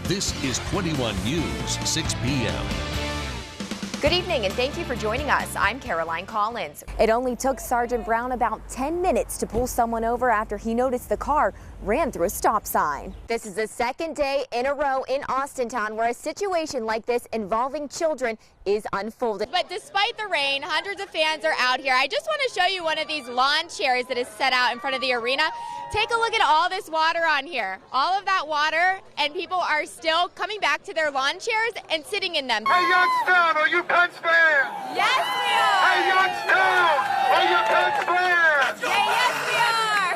This is 21 News, 6 p.m. Good evening and thank you for joining us. I'm Caroline Collins. It only took Sergeant Brown about 10 minutes to pull someone over after he noticed the car ran through a stop sign. This is the second day in a row in Austintown where a situation like this involving children is unfolding. But despite the rain, hundreds of fans are out here. I just want to show you one of these lawn chairs that is set out in front of the arena. Take a look at all this water on here. All of that water, and people are still coming back to their lawn chairs and sitting in them. Hey, Youngstown, are you Pens fans? Yes, we are! Hey, Youngstown, are you Pens fans? Hey, yes, we are!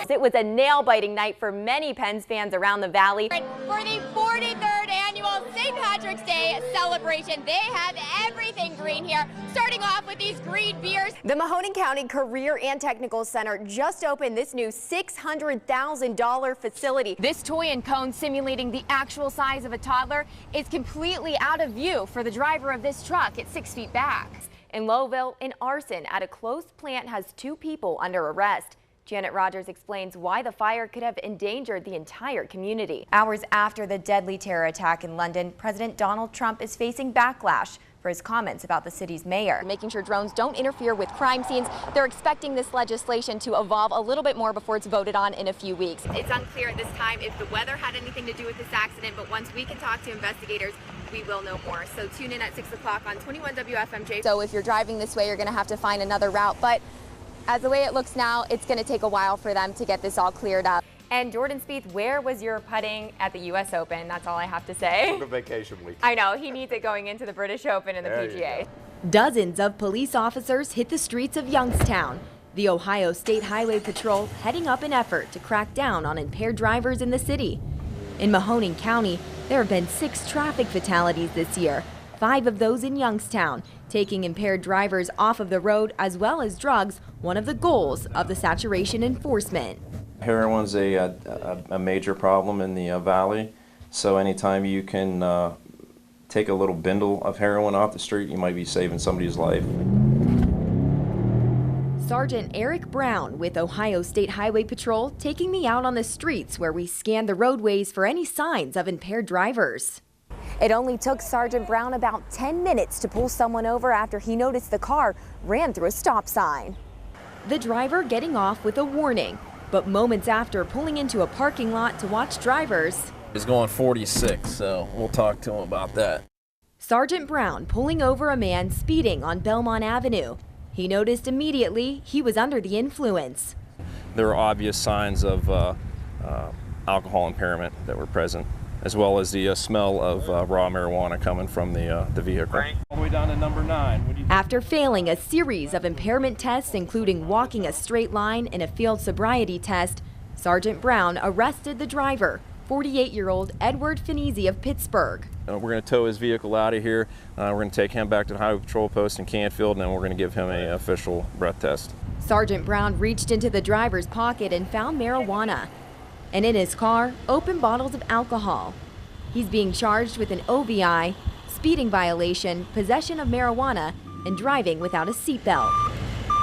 It was a nail-biting night for many Pens fans around the valley. For the 43rd annual St. Patrick's Day celebration, they have everything green here, starting off with these green beers. The Mahoning County Career and Technical Center just opened this new $600,000 facility. This toy and cone simulating the actual size of a toddler is completely out of view for the driver of this truck at 6 feet back. In Lowville, an arson at a closed plant has 2 people under arrest. Janet Rogers explains why the fire could have endangered the entire community. Hours after the deadly terror attack in London, President Donald Trump is facing backlash for his comments about the city's mayor. Making sure drones don't interfere with crime scenes. They're expecting this legislation to evolve a little bit more before it's voted on in a few weeks. It's unclear at this time if the weather had anything to do with this accident, but once we can talk to investigators, we will know more. So tune in at 6 o'clock on 21 WFMJ. So if you're driving this way, you're going to have to find another route. But as the way it looks now, it's going to take a while for them to get this all cleared up. And Jordan Spieth, where was your putting at the U.S. Open? That's all I have to say. The vacation week. I know, he needs it going into the British Open and the PGA. Dozens of police officers hit the streets of Youngstown. The Ohio State Highway Patrol heading up an effort to crack down on impaired drivers in the city. In Mahoning County, there have been 6 traffic fatalities this year, 5 of those in Youngstown. Taking impaired drivers off of the road as well as drugs, one of the goals of the saturation enforcement. Heroin's a major problem in the valley, so anytime you can take a little bindle of heroin off the street, you might be saving somebody's life. Sergeant Eric Brown with Ohio State Highway Patrol taking me out on the streets where we scan the roadways for any signs of impaired drivers. It only took Sergeant Brown about 10 minutes to pull someone over after he noticed the car ran through a stop sign. The driver getting off with a warning, but moments after pulling into a parking lot to watch drivers. He's going 46, so we'll talk to him about that. Sergeant Brown pulling over a man speeding on Belmont Avenue. He noticed immediately he was under the influence. There are obvious signs of alcohol impairment that were present, as well as the smell of raw marijuana coming from the vehicle. All the way down to number 9. After failing a series of impairment tests, including walking a straight line and a field sobriety test, Sergeant Brown arrested the driver, 48-year-old Edward Finese of Pittsburgh. We're going to tow his vehicle out of here. We're going to take him back to the Highway Patrol post in Canfield, and then we're going to give him an official breath test. Sergeant Brown reached into the driver's pocket and found marijuana. And in his car, open bottles of alcohol. He's being charged with an OVI, speeding violation, possession of marijuana, and driving without a seatbelt.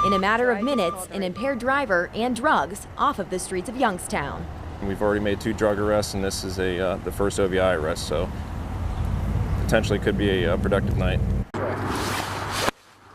In a matter of minutes, an impaired driver and drugs off of the streets of Youngstown. We've already made 2 drug arrests, and this is the first OVI arrest, so potentially could be a productive night.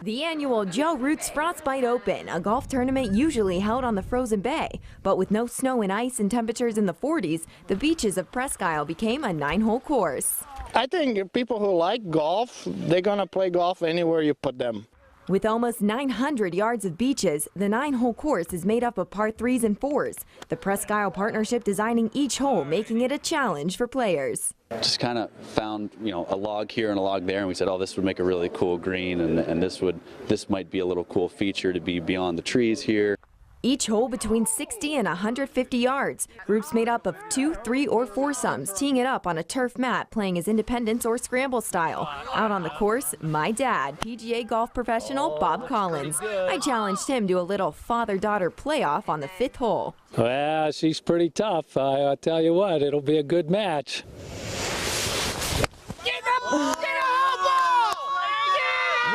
The annual Joe Roots Frostbite Open, a golf tournament usually held on the frozen bay. But with no snow and ice and temperatures in the 40s, the beaches of PRESQUE became a 9-hole course. I think people who like golf, they're going to play golf anywhere you put them. With almost 900 yards of beaches, the 9-hole course is made up of par 3s and 4s. The PRESQUE partnership designing each hole, making it a challenge for players. Just kind of found, a log here and a log there, and we said, oh, this would make a really cool green, and this might be a little cool feature to be beyond the trees here. Each hole between 60 and 150 yards. Groups made up of 2, 3, or foursomes, teeing it up on a turf mat, playing as independence or scramble style. Out on the course, my dad, PGA golf professional Bob Collins. I challenged him to a little father-daughter playoff on the 5th hole. Well, she's pretty tough. I'll tell you what, it'll be a good match.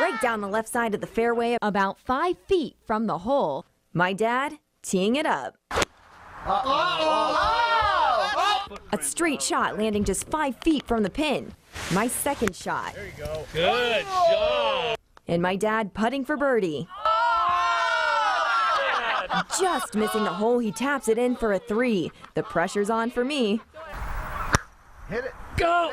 Right down the left side of the fairway, about 5 feet from the hole. My dad teeing it up. A straight shot landing just 5 feet from the pin. My second shot. There you go. Good job. And my dad putting for birdie. Just missing the hole, he taps it in for a 3. The pressure's on for me. Hit it. Go.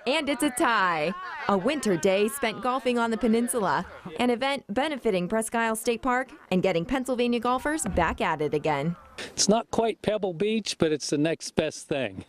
And it's a tie. A winter day spent golfing on the peninsula, an event benefiting Presque Isle State Park and getting Pennsylvania golfers back at it again. It's not quite Pebble Beach, but it's the next best thing.